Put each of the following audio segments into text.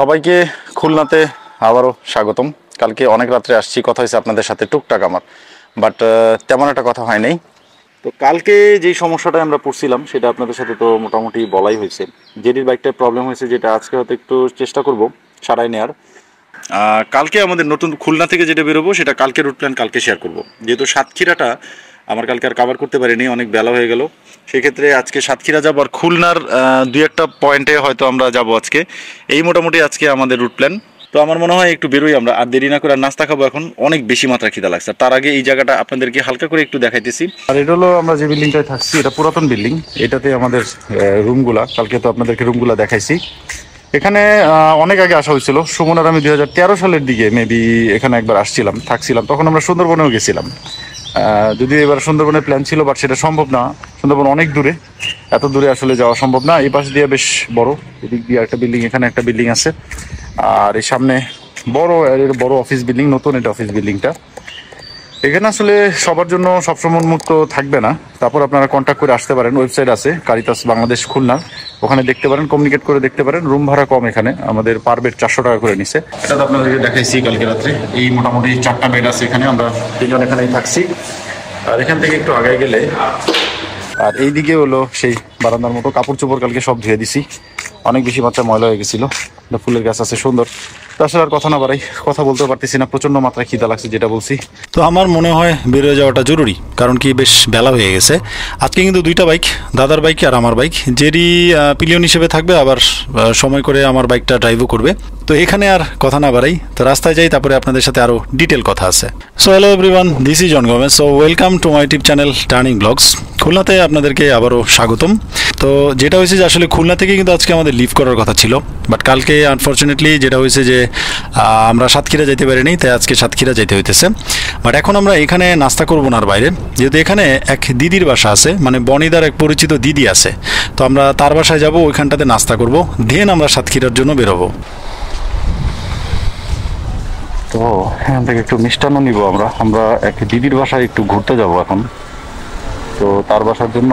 সবাইকে খুলনাতে আবারও স্বাগতম। কালকে অনেক রাত্রে আসছি, কথা হয়েছে আপনাদের সাথে টুকটাক আমার, বাট তেমন একটা কথা হয় নাই। তো কালকে যেই সমস্যাটা আমরা পড়ছিলাম সেটা আপনাদের সাথে তো মোটামুটি বলাই হয়েছে। জেডির বাইকটার প্রবলেম হয়েছে, যেটা আজকে হয়তো একটু চেষ্টা করব সারাই নেওয়ার। কালকে আমাদের নতুন খুলনা থেকে যেটা বেরোবো সেটা কালকে রুট প্ল্যান কালকে শেয়ার করব। যেহেতু সাতক্ষীরাটা আমার কালকে আর কভার করতে পারিনি, অনেক বেলা হয়ে গেল, সেক্ষেত্রে আজকে সাতক্ষীরা যাবো আর খুলনার দুই একটা পয়েন্টে হয়তো আমরা যাব আজকে। এই মোটামুটি আজকে আমাদের রুট প্ল্যান। তো আমার মনে হয় একটু বেরোই আমরা, আর দেরি না করে আর নাস্তা খাবো। এখন অনেক বেশি মাত্রা খিদা লাগছে। তার আগে এই জায়গাটা আপনাদেরকে হালকা করে একটু দেখাইতেছি। আর এটা হলো আমরা যে বিল্ডিংটায় থাকছি, এটা পুরাতন বিল্ডিং। এটাতে আমাদের রুমগুলা, কালকে তো আপনাদেরকে রুমগুলা দেখাইছি। এখানে অনেক আগে আসা হয়েছিল, সুমন আর আমি 2013 সালের দিকে মেবি এখানে একবার আসছিলাম, থাকছিলাম। তখন আমরা সুন্দরবনেও গেছিলাম। যদিও এবার সুন্দরবনের প্ল্যান ছিল, বাট সেটা সম্ভব না। সুন্দরবন অনেক দূরে, এত দূরে আসলে যাওয়া সম্ভব না। এই পাশ দিয়ে বেশ বড়, এদিক দিয়ে একটা বিল্ডিং, এখানে একটা বিল্ডিং আছে, আর এই সামনে বড় অফিস বিল্ডিং, নতুন এটা অফিস বিল্ডিংটা। এখানে আসলে সবার জন্য সবসময় উন্মুক্ত থাকবে না। তারপর আপনারা কন্ট্যাক্ট করে আসতে পারেন, ওয়েবসাইট আছে কারিতাস বাংলাদেশ খুলনা, ওখানে দেখতে পারেন, কমিউনিকেট করে দেখতে পারেন। রুম ভাড়া কম এখানে, আমাদের পার বেড 400 টাকা করে নিছে। এটা তো আপনাদেরকে দেখাইছি কালকে রাত্রে। এই মোটামুটি 4টা বেড আছে এখানে, আমরা 3জন এখানেই থাকছি। আর এখান থেকে একটু আগে গেলে, আর এইদিকে হলো সেই বারান্দার মতো, কাপড় চোপড় কালকে সব ধুয়ে দিছি, অনেক বেশি মাত্রা ময়লা হয়ে গেছিল। ফুলের গাছ আছে সুন্দর। তাছাড়া আর কথা না বাড়াই, কথা বলতে পারতেছি না, প্রচন্ড মাত্রায় খিদা লাগছে যেটা বলছি। তো আমার মনে হয় বেরোয় যাওয়াটা জরুরি, কারণ কি বেশ বেলা হয়ে গেছে। আজকে কিন্তু দুইটা বাইক, দাদার বাইক আর আমার বাইক। জেরি পিলিয়ন হিসেবে থাকবে, আবার সময় করে আমার বাইকটা ড্রাইভও করবে। তো এখানে আর কথা না বাড়াই, তো রাস্তায় যাই, তারপরে আপনাদের সাথে আরও ডিটেল কথা আছে। So hello everyone, this is John Gomez. So welcome to my YouTube channel turning blogs. খুলনাতে আপনাদেরকে আবারও স্বাগতম। তো যেটা হয়েছে যে আসলে খুলনা থেকে কিন্তু আজকে আমাদের লিভ করার কথা ছিল, বাট কালকে আনফর্চুনেটলি যেটা হয়েছে যে আমরা সাতক্ষীরা যেতে পারিনি, তাই আজকে সাতক্ষীরা যেতে হইতেছে। বাট এখন আমরা এখানে নাস্তা করবো না আর বাইরে, যেহেতু এখানে এক দিদির বাসা আছে, মানে বনিদার এক পরিচিত দিদি আছে। তো আমরা তার বাসায় যাব, ওইখানটাতে নাস্তা করব, দেন আমরা সাতক্ষীরার জন্য বেরোবো। তো এখান থেকে একটু মিষ্টান্ন নিব আমরা এক দিদির বাসায় একটু ঘুরতে যাব এখন। তো তার বাসার জন্য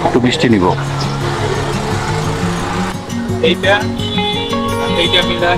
একটু মিষ্টি নিব। এইটা মিলা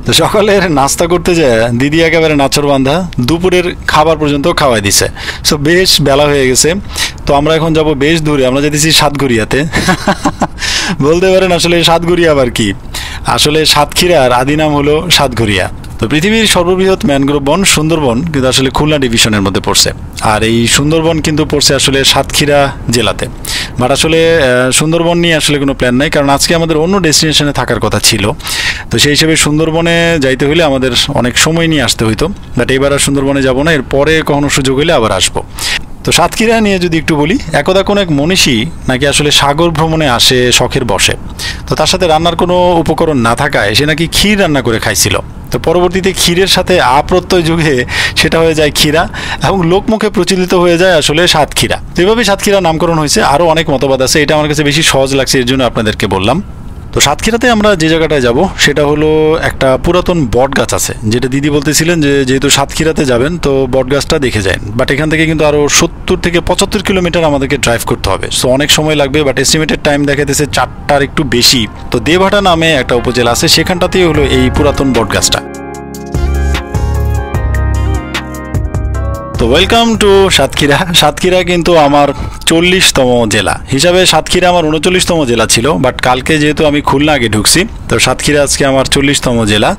তো সকালের নাস্তা করতে যায় দিদি একেবারে নাচর বান্ধা, দুপুরের খাবার পর্যন্ত খাওয়াই দিছে। সো বেশ বেলা হয়ে গেছে। তো আমরা এখন যাব বেশ দূরে, আমরা যেতেছি সাতঘরিয়াতে। বলতে পারেন আসলে সাতঘরিয়া আবার কি, আসলে সাতক্ষীরার আদি নাম হলো সাতঘরিয়া। তো পৃথিবীর সর্ববৃহৎ ম্যানগ্রোভ বন সুন্দরবন কিন্তু আসলে খুলনা ডিভিশনের মধ্যে পড়ছে, আর এই সুন্দরবন কিন্তু পড়ছে আসলে সাতক্ষীরা জেলাতে। বাট আসলে সুন্দরবন নিয়ে আসলে কোনো প্ল্যান নাই, কারণ আজকে আমাদের অন্য ডেস্টিনেশনে থাকার কথা ছিল। তো সেই হিসেবে সুন্দরবনে যাইতে হলে আমাদের অনেক সময় নিয়ে আসতে হইতো, বাট এবার আর সুন্দরবনে যাব না, এরপরে কখনো সুযোগ হলে আবার আসবো। তো সাতক্ষীরা নিয়ে যদি একটু বলি, একদা কোনো এক মনীষী নাকি আসলে সাগর ভ্রমণে আসে শখের বসে। তো তার সাথে রান্নার কোনো উপকরণ না থাকায় সে নাকি ক্ষীর রান্না করে খাইছিল। তো পরবর্তীতে ক্ষীরের সাথে আপ্রত্যয় যুগে সেটা হয়ে যায় ক্ষীরা, এবং লোকমুখে প্রচলিত হয়ে যায় আসলে সাতক্ষীরা। তো এভাবেই সাতক্ষীরা নামকরণ হয়েছে। আরও অনেক মতবাদ আছে, এটা আমার কাছে বেশি সহজ লাগছে, এর জন্য আপনাদেরকে বললাম। তো সাতক্ষীরাতে আমরা যে জায়গাটায় যাব সেটা হলো একটা পুরাতন বট গাছ আছে, যেটা দিদি বলতেছিলেন যে যেহেতু সাতক্ষীরাতে যাবেন তো বট গাছটা দেখে যান। বাট এখান থেকে কিন্তু আরও 70 থেকে 75 কিলোমিটার আমাদেরকে ড্রাইভ করতে হবে। সো অনেক সময় লাগবে, বাট এস্টিমেটেড টাইম দেখাতেছে 4টার একটু বেশি। তো দেবহাটা নামে একটা উপজেলা আছে, সেখানটাতেই হলো এই পুরাতন বট গাছটা। তো ওয়েলকাম টু সাতক্ষীরা। সাতক্ষীরা কিন্তু আমার 40তম জেলা হিসাবে, সাতক্ষীরা আমার 39তম জেলা ছিল, বাট কালকে যেহেতু আমি খুলনা আগে ঢুকছি, তো সাতক্ষীরা আজকে আমার 40তম জেলা।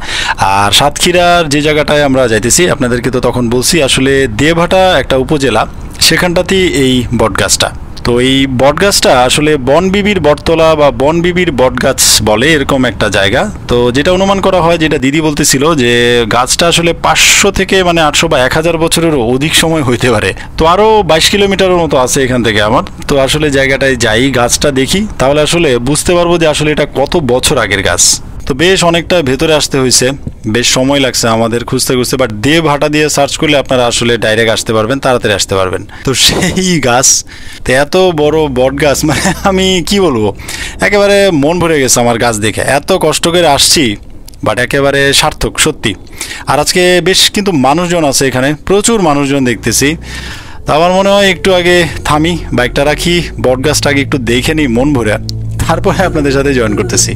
আর সাতক্ষীরার যে জায়গাটায় আমরা যাইতেছি আপনাদেরকে তো তখন বলছি, আসলে দেবহাটা একটা উপজেলা, সেখানটাতেই এই বটগাছটা। তো এই বটগাছটা আসলে বনবিবির বটতলা বা বনবিবির বটগাছ বলে এরকম একটা জায়গা। তো যেটা অনুমান করা হয়, যেটা দিদি বলতেছিল, যে গাছটা আসলে 500 থেকে 800 বা 1000 বছরেরও অধিক সময় হইতে পারে। তো আরও 22 কিলোমিটারের মতো আছে এখান থেকে আমার। তো আসলে জায়গাটায় যাই, গাছটা দেখি, তাহলে আসলে বুঝতে পারবো যে আসলে এটা কত বছর আগের গাছ। তো বেশ অনেকটা ভেতরে আসতে হয়েছে, বেশ সময় লাগছে আমাদের খুঁজতে খুঁজতে, বাট দেবহাটা দিয়ে সার্চ করলে আপনারা আসলে ডাইরেক্ট আসতে পারবেন, তাড়াতাড়ি আসতে পারবেন। তো সেই গাছ, তো এত বড় বট গাছ, মানে আমি কি বলবো, একেবারে মন ভরে গেছে আমার গাছ দেখে। এত কষ্ট করে আসছি, বাট একেবারে সার্থক সত্যি। আর আজকে বেশ কিন্তু মানুষজন আছে এখানে, প্রচুর মানুষজন দেখতেছি। তো আমার মনে হয় একটু আগে থামি, বাইকটা রাখি, বট গাছটাকে একটু দেখে নিই মন ভরে, তারপরে আপনাদের সাথে জয়েন করতেছি।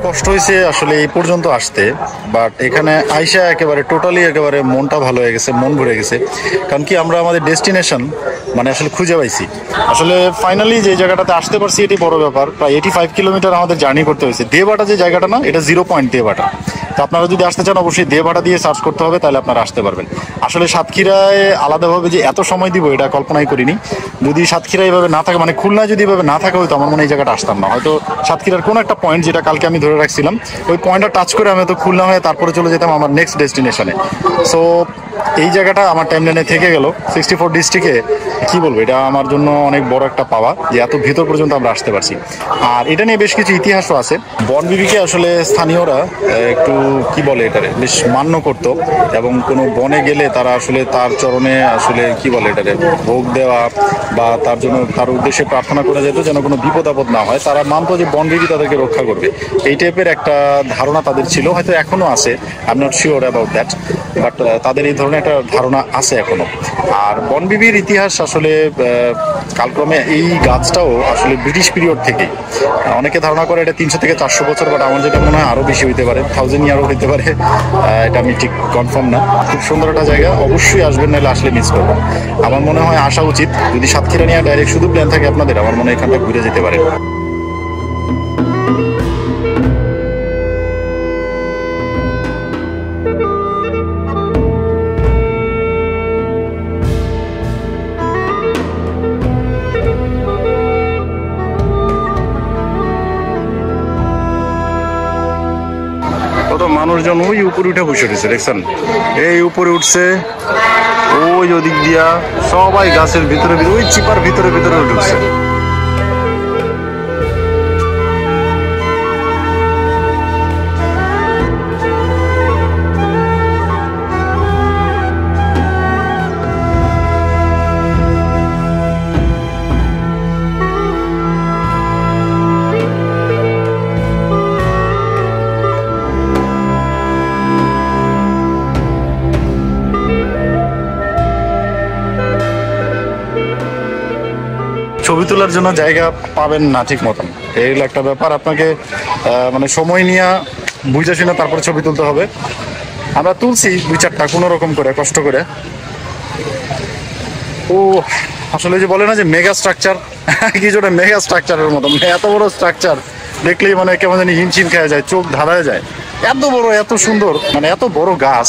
কষ্ট হয়েছে আসলে এই পর্যন্ত আসতে, বাট এখানে আইসা একেবারে টোটালি একেবারে মনটা ভালো হয়ে গেছে, মন ভরে গেছে। কারণ কি আমরা আমাদের ডেস্টিনেশন মানে আসলে খুঁজে পাইছি। আসলে ফাইনালি যে জায়গাটাতে আসতে পারছি এটি বড় ব্যাপার। প্রায় 85 কিলোমিটার আমাদের জার্নি করতে হয়েছে। দেবহাটা যে জায়গাটা না, এটা 0 পয়েন্ট দেবহাটা। তো আপনারা যদি আসতে চান অবশ্যই দেবহাটা দিয়ে সার্চ করতে হবে, তাহলে আপনারা আসতে পারবেন। আসলে সাতক্ষীরায় আলাদাভাবে যে এত সময় দিব এটা কল্পনাই করিনি। যদি সাতক্ষীরা এইভাবে না থাকে, মানে খুলনায় যদি এভাবে না থাকে হয়তো আমার মনে হয় এই জায়গাটা আসতাম না। হয়তো সাতক্ষীরার কোনো একটা পয়েন্ট যেটা কালকে আমি ধরে রাখছিলাম, ওই পয়েন্টটা টাচ করে আমি তো খুলনা হয়ে তারপরে চলে যেতাম আমার নেক্সট ডেস্টিনেশনে। সো এই জায়গাটা আমার টাইমলাইনে থেকে গেল। 64 ডিস্ট্রিক্টে কি বলবো, এটা আমার জন্য অনেক বড় একটা পাওয়া যে এত ভিতর পর্যন্ত আমরা আসতে পারছি। আর এটা নিয়ে বেশ কিছু ইতিহাসও আছে। বনবিবিকে আসলে স্থানীয়রা একটু কি বলে এটারে বেশ মান্য করতো, এবং কোনো বনে গেলে তারা আসলে তার চরণে আসলে কি বলে এটারে ভোগ দেওয়া বা তার জন্য তার উদ্দেশ্যে প্রার্থনা করা যেত যেন কোনো বিপদ আপদ না হয়। তারা মানতো যে বনবিবি তাদেরকে রক্ষা করবে, এই টাইপের একটা ধারণা তাদের ছিল। হয়তো এখনো আছে, I am not sure about that, but তাদের এই ধরনের একটা ধারণা আছে এখনো। আর বনবিবির ইতিহাস আসলে কালক্রমে এই গাছটাও আসলে ব্রিটিশ পিরিয়ড থেকেই, অনেকে ধারণা করে এটা 300 থেকে 400 বছর, বাট আমার যেটা মনে হয় আরো বেশি হইতে পারে, 1000 ইয়ারও হইতে পারে। এটা আমি ঠিক কনফার্ম না। খুব সুন্দর একটা জায়গা, অবশ্যই আসবেন, নাহলে আসলে মিস করবেন। আমার মনে হয় আসা উচিত। যদি সাতক্ষীরা নিয়ে ডাইরেক্ট শুধু প্ল্যান থাকে আপনাদের, আমার মনে হয় এখানটা ঘুরে যেতে পারেন। কত মানুষজন ওই উপরে উঠে বসে রয়েছে, দেখছেন? এই উপরে উঠছে, ওই ওদিক দিয়া সবাই গাছের ভিতরে, ওই চিপার ভিতরে ভিতরে ঢুকছে। ছবি তোলার জন্য জায়গা পাবেন না ঠিক মতন, এইগুলো একটা ব্যাপার। আপনাকে মানে সময় নিয়ে বুঝে শুনে তারপরে ছবি তুলতে হবে। আমরা তুলছি 2-4টা কোনো রকম করে, কষ্ট করে। ও আসলে যে বলে না যে মেগা স্ট্রাকচার, কিছুটা মেগা স্ট্রাকচারের মতো, এত বড় স্ট্রাকচার দেখলেই মানে কেমন জানি হিমশিম খেয়ে যায়, চোখ ধাঁধায় যায়। এত বড়, এত সুন্দর, মানে এত বড় গাছ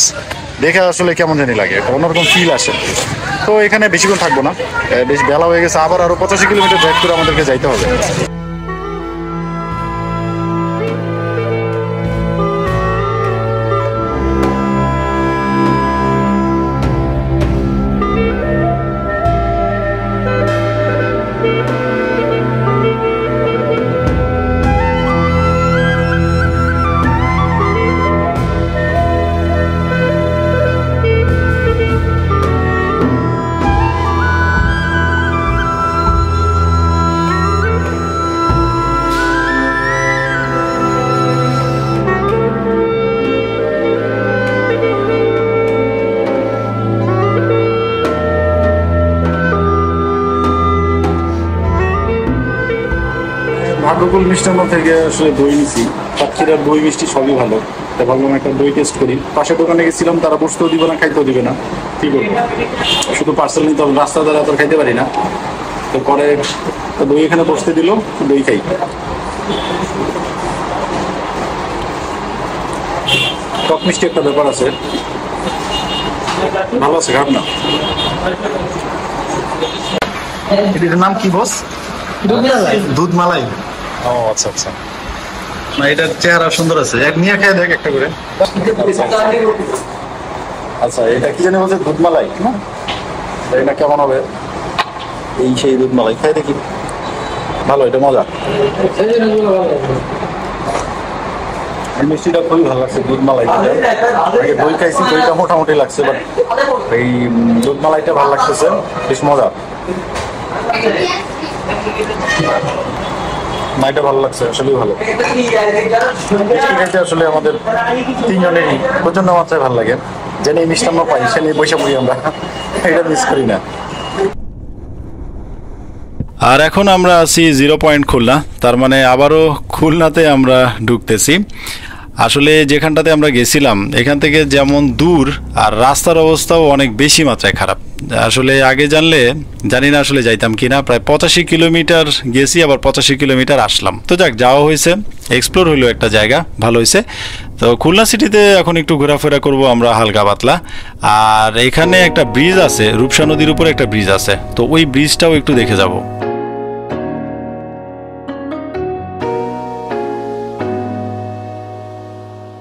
দেখে আসলে কেমন জানি লাগে, অন্যরকম ফিল আসে। তো এখানে বেশিক্ষণ থাকবো না, বেশ বেলা হয়ে গেছে, আবার আরো 85 কিলোমিটার ড্রাইভ করে আমাদেরকে যাইতে হবে। ভাগ্যকুল মিষ্টান্ন থেকে আসলে দই নিছি। সাতক্ষীরার দই মিষ্টি সবই ভালো, তাই ভাবলাম একটা দই টেস্ট করি। পাশের দোকানে গেছিলাম, তারা বসতেও দিবে না, খাইতেও দিবে না। কি করবো, শুধু পার্সেল নিতে হবে, রাস্তা দ্বারা তো খাইতে পারি না। তো পরে দই এখানে বসতে দিল, দই খাই। টক মিষ্টি একটা ব্যাপার আছে, ভালো আছে, খারাপ না। এটার নাম কি বস? দুধ মালাই। ও আচ্ছা আচ্ছা, না এটার চেহারা সুন্দর আছে, এক নিয়ে খেয়ে দেখ একটা করে। আচ্ছা এটা কি জানি বলছে দুধ মালাই না, এটা কেমন হবে? এই সেই দুধ মালাই, খাই দেখি। ভালো, এটা মজা। এই মিষ্টিটা খুবই ভালো লাগছে, দুধ মালাই। আগে দই খাইছি, দইটা মোটামুটি লাগছে, বাট এই দুধ মালাইটা ভালো লাগতেছে, বেশ মজা। মাইটা ভালো লাগছে, আসলেই ভালো। মিষ্টি খাইতে আসলে আমাদের তিনজনেরই প্রচন্ড মাত্রায় ভালো লাগে। যেন এই মিষ্টান্ন পাই সে নিয়ে বসে পড়ি আমরা, এটা মিস করি না। আর এখন আমরা আছি 0 পয়েন্ট খুলনা, তার মানে আবারও খুলনাতে আমরা ঢুকতেছি। আসলে যেখানটাতে আমরা গেছিলাম এখান থেকে যেমন দূর, আর রাস্তার অবস্থাও অনেক বেশি মাত্রায় খারাপ। আসলে আগে জানলে জানি না আসলে যাইতাম কিনা। প্রায় 85 কিলোমিটার গেছি, আবার 85 কিলোমিটার আসলাম। তো যাক, যাওয়া হয়েছে, এক্সপ্লোর হইলো একটা জায়গা, ভালো হয়েছে। তো খুলনা সিটিতে এখন একটু ঘোরাফেরা করব আমরা হালকা পাতলা। আর এখানে একটা ব্রিজ আছে, রূপসা নদীর উপরে একটা ব্রিজ আছে, তো ওই ব্রিজটাও একটু দেখে যাব।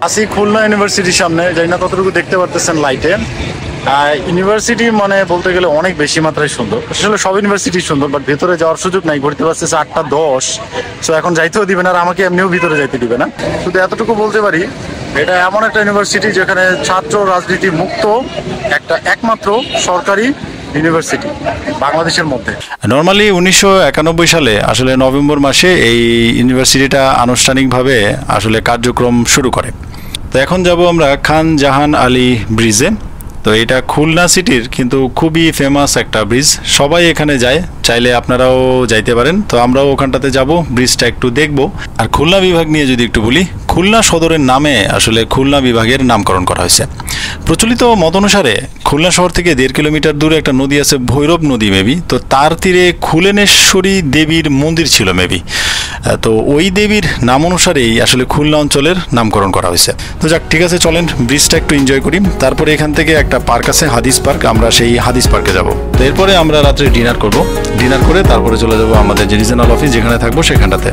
আসি খুলনা ইউনিভার্সিটির সামনে, জানি না কতটুকু দেখতে পারতেছেন লাইটে। ইউনিভার্সিটি মানে বলতে গেলে অনেক বেশি মাত্রায় সুন্দর। আসলে সব ইউনিভার্সিটি সুন্দর, বাট ভেতরে যাওয়ার সুযোগ নাই। ঘুরতে পারতেছে 8:10, সো এখন যাইতেও দিবে না, আর আমাকে এমনিও ভিতরে যাইতে দিবে না। শুধু এতটুকু বলতে পারি, এটা এমন একটা ইউনিভার্সিটি যেখানে ছাত্র রাজনীতি মুক্ত একটা একমাত্র সরকারি ইউনিভার্সিটি বাংলাদেশের মধ্যে। নর্মালি 1991 সালে আসলে নভেম্বর মাসে এই ইউনিভার্সিটিটা আনুষ্ঠানিকভাবে আসলে কার্যক্রম শুরু করে। তো এখন যাব আমরা খান জাহান আলী ব্রিজে। তো এটা খুলনা সিটির কিন্তু খুবই ফেমাস একটা ব্রিজ, সবাই এখানে যায়, চাইলে আপনারাও যাইতে পারেন। তো আমরাও ওখানটাতে যাব, ব্রিজটা একটু দেখব। আর খুলনা বিভাগ নিয়ে যদি একটু বলি, খুলনা সদরের নামে আসলে খুলনা বিভাগের নামকরণ করা হয়েছে। প্রচলিত মত অনুসারে খুলনা শহর থেকে 1.5 কিলোমিটার দূরে একটা নদী আছে, ভৈরব নদী মেবি। তো তার তীরে খুলেনেশ্বরী দেবীর মন্দির ছিল মেবি। তো ওই দেবীর নাম অনুসারেই আসলে খুলনা অঞ্চলের নামকরণ করা হয়েছে। তো যাক, ঠিক আছে, চলেন ব্রিজটা একটু এনজয় করি। তারপরে এখান থেকে একটা পার্ক আছে, হাদিস পার্ক, আমরা সেই হাদিস পার্কে যাব। তো এরপরে আমরা রাত্রে ডিনার করব, ডিনার করে তারপরে চলে যাব আমাদের যে রিজনাল অফিস যেখানে থাকবো সেখানটাতে।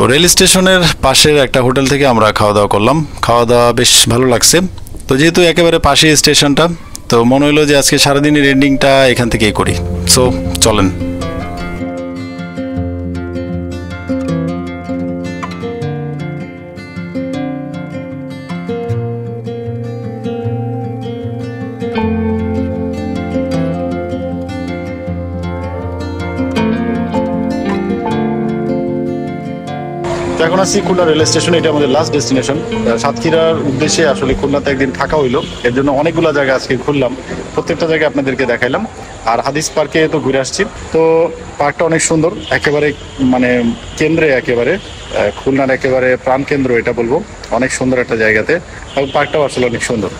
তো রেল স্টেশনের পাশের একটা হোটেল থেকে আমরা খাওয়া দাওয়া করলাম, খাওয়া দাওয়া বেশ ভালো লাগছে। তো যেহেতু একেবারে পাশে স্টেশনটা, তো মনে হলো যে আজকে সারাদিনের এন্ডিংটা এখান থেকেই করি। সো চলেন। এখন আছি খুলনা রেল স্টেশন, এটা আমাদের লাস্ট ডেস্টিনেশন। সাতক্ষীরার উদ্দেশ্যে আসলে খুলনাতে একদিন থাকা হইলো, এর জন্য অনেকগুলো জায়গা আজকে ঘুরলাম, প্রত্যেকটা জায়গা আপনাদেরকে দেখাইলাম। আর হাদিস পার্কে তো ঘুরে আসছি। তো পার্কটা অনেক সুন্দর, একেবারে মানে কেন্দ্রে, একেবারে খুলনার একেবারে প্রাণ কেন্দ্র এটা বলবো, অনেক সুন্দর একটা জায়গাতে। এবং পার্কটাও আসলে অনেক সুন্দর।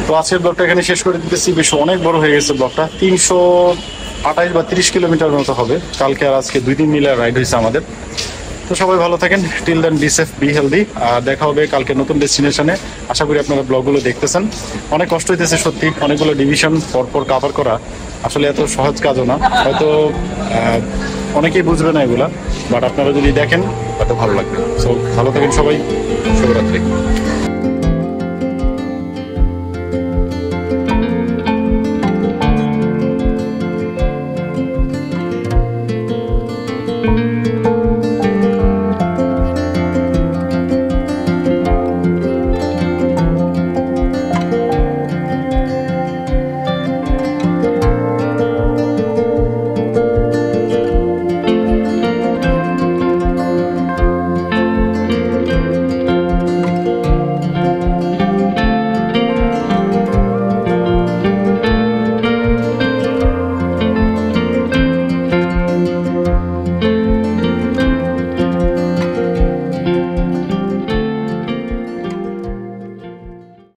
তো আজকের ব্লগটা এখানে শেষ করে দিতেছি, বেশ অনেক বড় হয়ে গেছে ব্লগটা, 328 বা 30 কিলোমিটার মতো হবে। কালকে আর আজকে 2 দিন মিলে রাইড হয়েছে আমাদের। তো সবাই ভালো থাকেন, till then be safe, be healthy. আর দেখা হবে কালকে নতুন ডেস্টিনেশনে। আশা করি আপনারা ব্লগগুলো দেখতেছেন। অনেক কষ্ট হইতেছে সত্যি, অনেকগুলো ডিভিশন পরপর কভার করা আসলে এত সহজ কাজও না, হয়তো অনেকেই বুঝবে না এগুলা, বাট আপনারা যদি দেখেন হয়তো ভালো লাগবে। সো ভালো থাকেন সবাই, শুভরাত্রি।